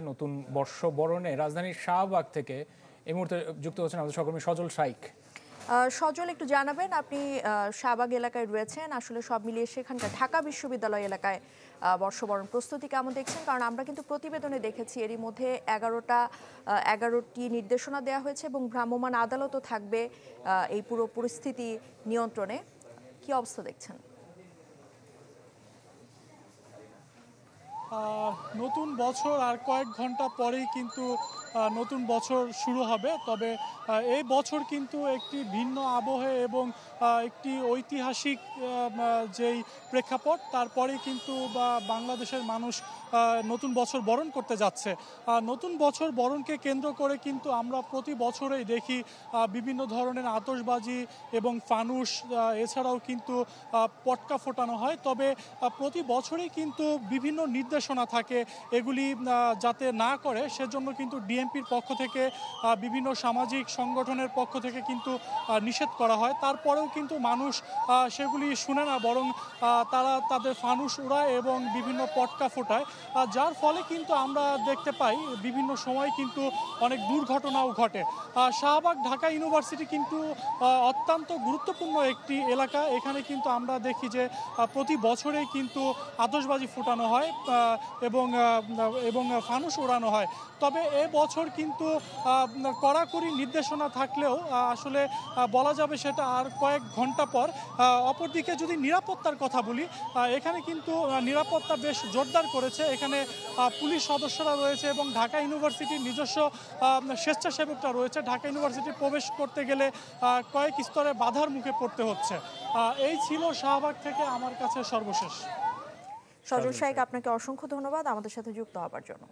নতুন বর্ষবরণে রাজধানীর শাহবাগ থেকে এই মুহূর্তে যুক্ত হচ্ছেন আমাদের সহকর্মী সজল শাইক। সজল, একটু জানাবেন, আপনি শাহবাগ এলাকায় রয়েছেন, আসলে সব মিলিয়ে সেখানকার ঢাকা বিশ্ববিদ্যালয় এলাকায় বর্ষবরণ প্রস্তুতি কেমন দেখছেন? কারণ আমরা কিন্তু প্রতিবেদনে দেখেছি এরই মধ্যে 11টি নির্দেশনা দেওয়া হয়েছে এবং ভ্রাম্যমাণ আদালতও থাকবে এই পুরো পরিস্থিতি নিয়ন্ত্রণে। কি অবস্থা দেখছেন? নতুন বছর আর কয়েক ঘন্টা পরেই কিন্তু নতুন বছর শুরু হবে। তবে এই বছর কিন্তু একটি ভিন্ন আবহে এবং একটি ঐতিহাসিক যেই প্রেক্ষাপট, তারপরেই কিন্তু বাংলাদেশের মানুষ নতুন বছর বরণ করতে যাচ্ছে। নতুন বছর বরণকে কেন্দ্র করে কিন্তু আমরা প্রতি বছরেই দেখি বিভিন্ন ধরনের আতশবাজি এবং ফানুস, এছাড়াও কিন্তু পটকা ফোটানো হয়। তবে প্রতি বছরই কিন্তু বিভিন্ন নির্দেশনা থাকে এগুলি যাতে না করে, সেজন্য কিন্তু ডিএমপির পক্ষ থেকে বিভিন্ন সামাজিক সংগঠনের পক্ষ থেকে কিন্তু নিষেধ করা হয়। তারপরেও কিন্তু মানুষ সেগুলি শুনে না, বরং তারা তাদের ফানুস উড়ায় এবং বিভিন্ন পটকা ফোটায়, যার ফলে কিন্তু আমরা দেখতে পাই বিভিন্ন সময় কিন্তু অনেক দুর্ঘটনাও ঘটে। শাহবাগ ঢাকা ইউনিভার্সিটি কিন্তু অত্যন্ত গুরুত্বপূর্ণ একটি এলাকা। এখানে কিন্তু আমরা দেখি যে প্রতি বছরেই কিন্তু আতশবাজি ফোটানো হয় এবং ফানুস ওড়ানো হয়। তবে বছর কিন্তু কড়াকড়ি নির্দেশনা থাকলেও আসলে বলা যাবে সেটা আর কয়েক ঘন্টা পর। অপরদিকে যদি নিরাপত্তার কথা বলি, এখানে কিন্তু নিরাপত্তা বেশ জোরদার করেছে। এখানে পুলিশ সদস্যরা রয়েছে এবং ঢাকা ইউনিভার্সিটির নিজস্ব স্বেচ্ছাসেবকরা রয়েছে। ঢাকা ইউনিভার্সিটি প্রবেশ করতে গেলে কয়েক স্তরে বাধার মুখে পড়তে হচ্ছে। এই ছিল শাহবাগ থেকে আমার কাছে সর্বশেষ। সজল শাইক, আপনাকে অসংখ্য ধন্যবাদ আমাদের সাথে যুক্ত হওয়ার জন্য।